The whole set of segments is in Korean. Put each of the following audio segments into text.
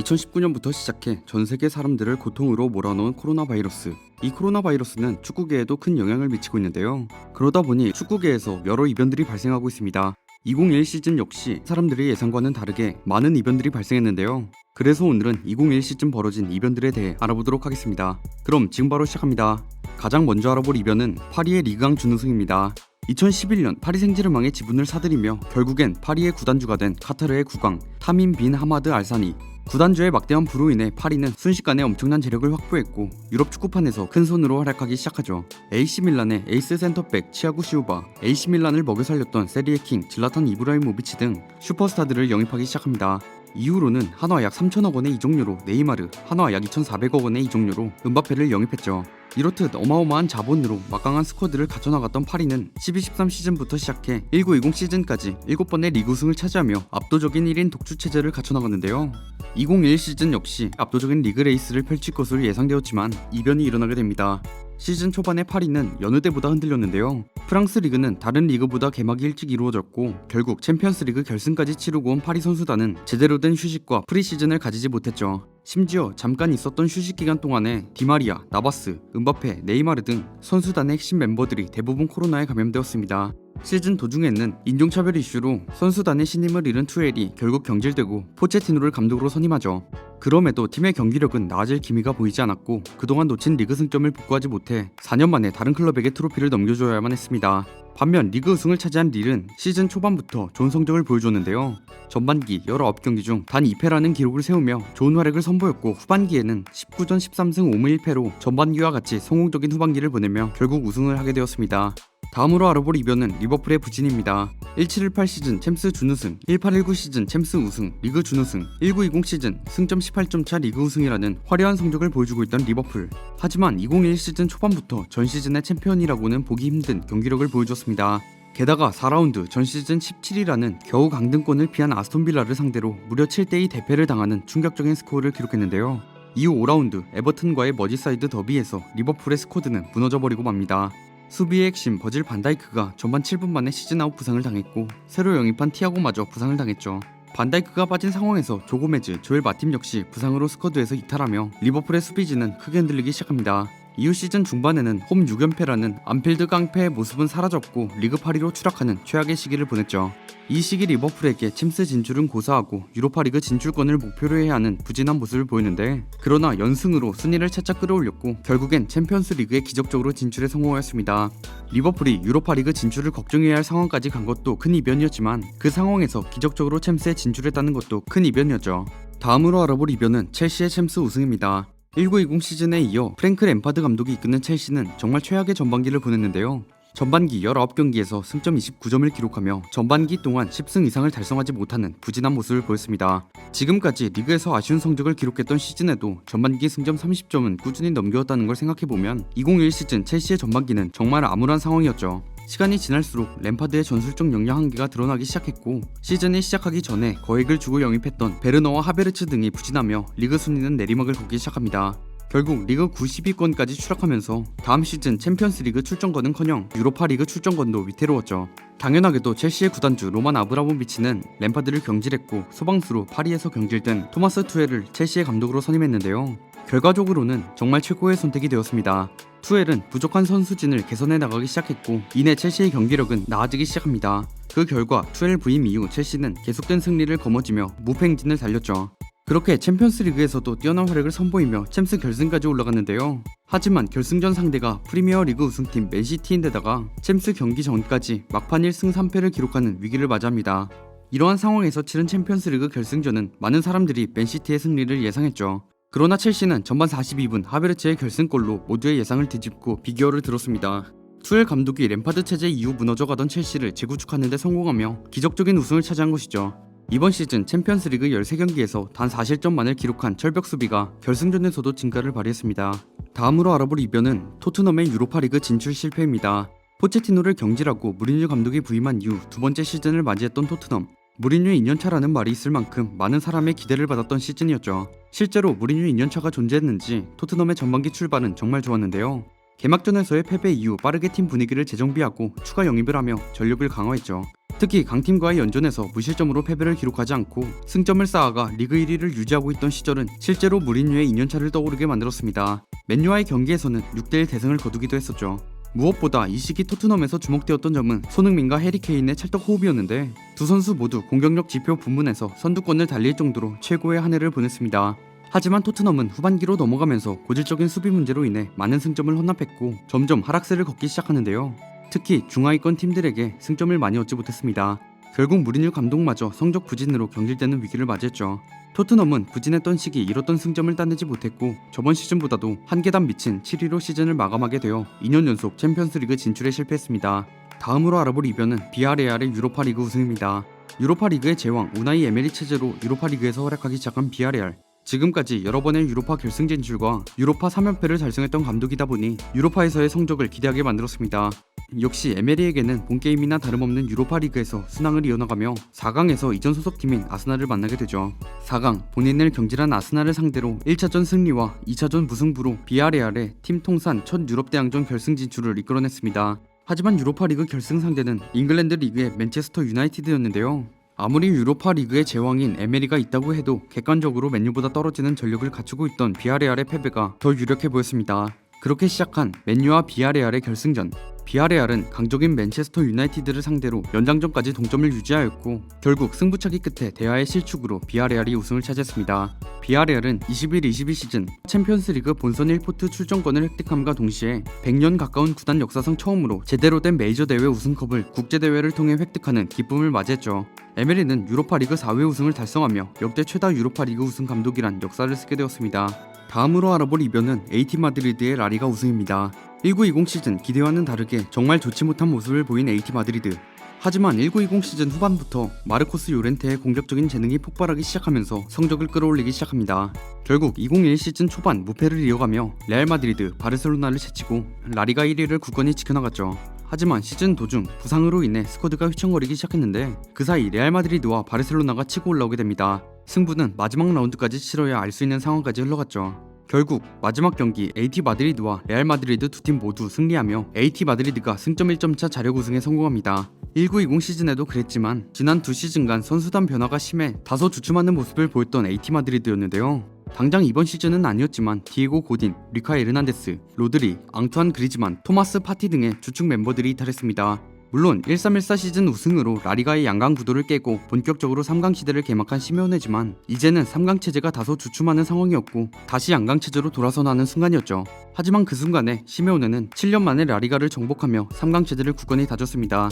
2019년부터 시작해 전 세계 사람들을 고통으로 몰아넣은 코로나 바이러스. 이 코로나 바이러스는 축구계에도 큰 영향을 미치고 있는데요. 그러다 보니 축구계에서 여러 이변들이 발생하고 있습니다. 2021 시즌 역시 사람들의 예상과는 다르게 많은 이변들이 발생했는데요. 그래서 오늘은 2021 시즌 벌어진 이변들에 대해 알아보도록 하겠습니다. 그럼 지금 바로 시작합니다. 가장 먼저 알아볼 이변은 파리의 리그강 준우승입니다. 2011년 파리 생제르맹의 지분을 사들이며 결국엔 파리의 구단주가 된 카타르의 국왕 타민 빈 하마드 알사니. 구단주의 막대한 부로 인해 파리는 순식간에 엄청난 재력을 확보했고 유럽 축구판에서 큰 손으로 활약하기 시작하죠. AC 밀란의 에이스 센터백 치아고 시우바, AC 밀란을 먹여 살렸던 세리에 킹 질라탄 이브라히모비치 등 슈퍼스타들을 영입하기 시작합니다. 이후로는 한화 약 3천억 원의 이적료로 네이마르, 한화 약 2,400억 원의 이적료로 은바페를 영입했죠. 이렇듯 어마어마한 자본으로 막강한 스쿼드를 갖춰나갔던 파리는 12-13 시즌부터 시작해 19-20 시즌까지 7번의 리그 우승을 차지하며 압도적인 1인 독주 체제를 갖춰나갔는데요. 2021 시즌 역시 압도적인 리그 레이스를 펼칠 것으로 예상되었지만 이변이 일어나게 됩니다. 시즌 초반에 파리는 여느 때보다 흔들렸는데요. 프랑스 리그는 다른 리그보다 개막이 일찍 이루어졌고 결국 챔피언스 리그 결승까지 치르고 온 파리 선수단은 제대로 된 휴식과 프리시즌을 가지지 못했죠. 심지어 잠깐 있었던 휴식 기간 동안에 디마리아, 나바스, 은바페, 네이마르 등 선수단의 핵심 멤버들이 대부분 코로나에 감염되었습니다. 시즌 도중에는 인종차별 이슈로 선수단의 신임을 잃은 투엘이 결국 경질되고 포체티노를 감독으로 선임하죠. 그럼에도 팀의 경기력은 나아질 기미가 보이지 않았고 그동안 놓친 리그 승점을 복구하지 못해 4년 만에 다른 클럽에게 트로피를 넘겨줘야만 했습니다. 반면 리그 우승을 차지한 릴은 시즌 초반부터 좋은 성적을 보여줬는데요. 전반기 19경기 중 단 2패라는 기록을 세우며 좋은 활약을 선보였고 후반기에는 19전 13승 5무 1패로 전반기와 같이 성공적인 후반기를 보내며 결국 우승을 하게 되었습니다. 다음으로 알아볼 이변은 리버풀의 부진입니다. 17-18 시즌 챔스 준우승, 18-19 시즌 챔스 우승, 리그 준우승, 19-20 시즌 승점 18점 차 리그 우승이라는 화려한 성적을 보여주고 있던 리버풀. 하지만 2021 시즌 초반부터 전 시즌의 챔피언이라고는 보기 힘든 경기력을 보여줬습니다. 게다가 4라운드 전 시즌 17위라는 겨우 강등권을 피한 아스톤빌라를 상대로 무려 7대2 대패를 당하는 충격적인 스코어를 기록했는데요. 이후 5라운드 에버튼과의 머지사이드 더비에서 리버풀의 스쿼드는 무너져버리고 맙니다. 수비의 핵심 버질 반다이크가 전반 7분 만에 시즌아웃 부상을 당했고 새로 영입한 티아고마저 부상을 당했죠. 반다이크가 빠진 상황에서 조 고메즈, 조엘 마팁 역시 부상으로 스쿼드에서 이탈하며 리버풀의 수비진은 크게 흔들리기 시작합니다. 이후 시즌 중반에는 홈 6연패라는 안필드 깡패의 모습은 사라졌고 리그 8위로 추락하는 최악의 시기를 보냈죠. 이 시기 리버풀에게 챔스 진출은 고사하고 유로파리그 진출권을 목표로 해야 하는 부진한 모습을 보이는데 그러나 연승으로 순위를 차차 끌어올렸고 결국엔 챔피언스 리그에 기적적으로 진출에 성공하였습니다. 리버풀이 유로파리그 진출을 걱정해야 할 상황까지 간 것도 큰 이변이었지만 그 상황에서 기적적으로 챔스에 진출했다는 것도 큰 이변이었죠. 다음으로 알아볼 이변은 첼시의 챔스 우승입니다. 19-20 시즌에 이어 프랭크 램파드 감독이 이끄는 첼시는 정말 최악의 전반기를 보냈는데요. 전반기 19경기에서 승점 29점을 기록하며 전반기 동안 10승 이상을 달성하지 못하는 부진한 모습을 보였습니다. 지금까지 리그에서 아쉬운 성적을 기록했던 시즌에도 전반기 승점 30점은 꾸준히 넘겨왔다는 걸 생각해보면 2021 시즌 첼시의 전반기는 정말 암울한 상황이었죠. 시간이 지날수록 램파드의 전술적 역량 한계가 드러나기 시작했고 시즌이 시작하기 전에 거액을 주고 영입했던 베르너와 하베르츠 등이 부진하며 리그 순위는 내리막을 걷기 시작합니다. 결국 리그 90위권까지 추락하면서 다음 시즌 챔피언스리그 출전권은커녕 유로파리그 출전권도 위태로웠죠. 당연하게도 첼시의 구단주 로만 아브라모비치는 램파드를 경질했고 소방수로 파리에서 경질된 토마스 투엘을 첼시의 감독으로 선임했는데요. 결과적으로는 정말 최고의 선택이 되었습니다. 투엘은 부족한 선수진을 개선해 나가기 시작했고 이내 첼시의 경기력은 나아지기 시작합니다. 그 결과 투엘 부임 이후 첼시는 계속된 승리를 거머쥐며 무패 행진을 달렸죠. 그렇게 챔피언스리그에서도 뛰어난 활약을 선보이며 챔스 결승까지 올라갔는데요. 하지만 결승전 상대가 프리미어리그 우승팀 맨시티인데다가 챔스 경기 전까지 막판 1승 3패를 기록하는 위기를 맞이합니다. 이러한 상황에서 치른 챔피언스리그 결승전은 많은 사람들이 맨시티의 승리를 예상했죠. 그러나 첼시는 전반 42분 하베르츠의 결승골로 모두의 예상을 뒤집고 비기어를 들었습니다. 투엘 감독이 램파드 체제 이후 무너져가던 첼시를 재구축하는 데 성공하며 기적적인 우승을 차지한 것이죠. 이번 시즌 챔피언스리그 13경기에서 단 4실점만을 기록한 철벽 수비가 결승전에서도 진가를 발휘했습니다. 다음으로 알아볼 이변은 토트넘의 유로파리그 진출 실패입니다. 포체티노를 경질하고 무리뉴 감독이 부임한 이후 두 번째 시즌을 맞이했던 토트넘. 무리뉴 2년차라는 말이 있을 만큼 많은 사람의 기대를 받았던 시즌이었죠. 실제로 무리뉴 2년차가 존재했는지 토트넘의 전반기 출발은 정말 좋았는데요. 개막전에서의 패배 이후 빠르게 팀 분위기를 재정비하고 추가 영입을 하며 전력을 강화했죠. 특히 강팀과의 연전에서 무실점으로 패배를 기록하지 않고 승점을 쌓아가 리그 1위를 유지하고 있던 시절은 실제로 무리뉴의 2년차를 떠오르게 만들었습니다. 맨유와의 경기에서는 6대1 대승을 거두기도 했었죠. 무엇보다 이 시기 토트넘에서 주목되었던 점은 손흥민과 해리케인의 찰떡 호흡이었는데 두 선수 모두 공격력 지표 부문에서 선두권을 달릴 정도로 최고의 한 해를 보냈습니다. 하지만 토트넘은 후반기로 넘어가면서 고질적인 수비 문제로 인해 많은 승점을 헌납했고 점점 하락세를 걷기 시작하는데요. 특히 중하위권 팀들에게 승점을 많이 얻지 못했습니다. 결국 무리뉴 감독마저 성적 부진으로 경질되는 위기를 맞이했죠. 토트넘은 부진했던 시기 잃었던 승점을 따내지 못했고 저번 시즌보다도 한 계단 미친 7위로 시즌을 마감하게 되어 2년 연속 챔피언스리그 진출에 실패했습니다. 다음으로 알아볼 이변은 비아레알의 유로파리그 우승입니다. 유로파리그의 제왕 우나이 에메리 체제로 유로파리그에서 활약하기 시작한 비아레알. 지금까지 여러 번의 유로파 결승 진출과 유로파 3연패를 달성했던 감독이다 보니 유로파에서의 성적을 기대하게 만들었습니다. 역시 에메리에게는 본게임이나 다름없는 유로파리그에서 순항을 이어나가며 4강에서 이전 소속팀인 아스날을 만나게 되죠. 4강 본인을 경질한 아스날을 상대로 1차전 승리와 2차전 무승부로 비아레알의 팀 통산 첫 유럽 대항전 결승 진출을 이끌어냈습니다. 하지만 유로파리그 결승 상대는 잉글랜드 리그의 맨체스터 유나이티드였는데요. 아무리 유로파 리그의 제왕인 에메리가 있다고 해도 객관적으로 맨유보다 떨어지는 전력을 갖추고 있던 비아레알의 패배가 더 유력해 보였습니다. 그렇게 시작한 맨유와 비아레알의 결승전. 비아레알은 강적인 맨체스터 유나이티드를 상대로 연장전까지 동점을 유지하였고 결국 승부차기 끝에 대화의 실축으로 비아레알이 우승을 차지했습니다. 비아레알은 21-22 시즌 챔피언스리그 본선 1포트 출전권을 획득함과 동시에 100년 가까운 구단 역사상 처음으로 제대로 된 메이저 대회 우승컵을 국제대회를 통해 획득하는 기쁨을 맞이했죠. 에메리는 유로파리그 4회 우승을 달성하며 역대 최다 유로파리그 우승 감독이란 역사를 쓰게 되었습니다. 다음으로 알아볼 이변은 AT 마드리드의 라리가 우승입니다. 19-20 시즌 기대와는 다르게 정말 좋지 못한 모습을 보인 AT 마드리드. 하지만 19-20 시즌 후반부터 마르코스 요렌테의 공격적인 재능이 폭발하기 시작하면서 성적을 끌어올리기 시작합니다. 결국 2021 시즌 초반 무패를 이어가며 레알 마드리드, 바르셀로나를 제치고 라리가 1위를 굳건히 지켜나갔죠. 하지만 시즌 도중 부상으로 인해 스쿼드가 휘청거리기 시작했는데 그 사이 레알 마드리드와 바르셀로나가 치고 올라오게 됩니다. 승부는 마지막 라운드까지 치러야 알 수 있는 상황까지 흘러갔죠. 결국 마지막 경기 AT 마드리드와 레알 마드리드 두 팀 모두 승리하며 AT 마드리드가 승점 1점 차 자력 우승에 성공합니다. 19-20 시즌에도 그랬지만 지난 두 시즌간 선수단 변화가 심해 다소 주춤하는 모습을 보였던 AT 마드리드였는데요. 당장 이번 시즌은 아니었지만 디에고 고딘, 리카 에르난데스, 로드리, 앙투안 그리즈만, 토마스 파티 등의 주축 멤버들이 이탈했습니다. 물론 13-14 시즌 우승으로 라리가의 양강 구도를 깨고 본격적으로 3강 시대를 개막한 시메오네지만 이제는 3강 체제가 다소 주춤하는 상황이었고 다시 양강 체제로 돌아서나는 순간이었죠. 하지만 그 순간에 시메오네는 7년 만에 라리가를 정복하며 3강 체제를 굳건히 다졌습니다.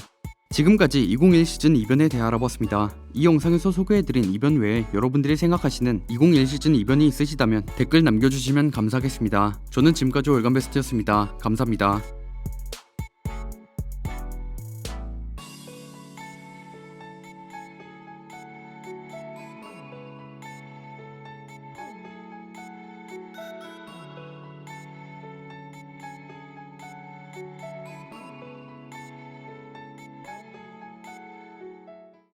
지금까지 2021 시즌 이변에 대해 알아봤습니다. 이 영상에서 소개해드린 이변 외에 여러분들이 생각하시는 2021 시즌 이변이 있으시다면 댓글 남겨주시면 감사하겠습니다. 저는 지금까지 월간베스트였습니다. 감사합니다.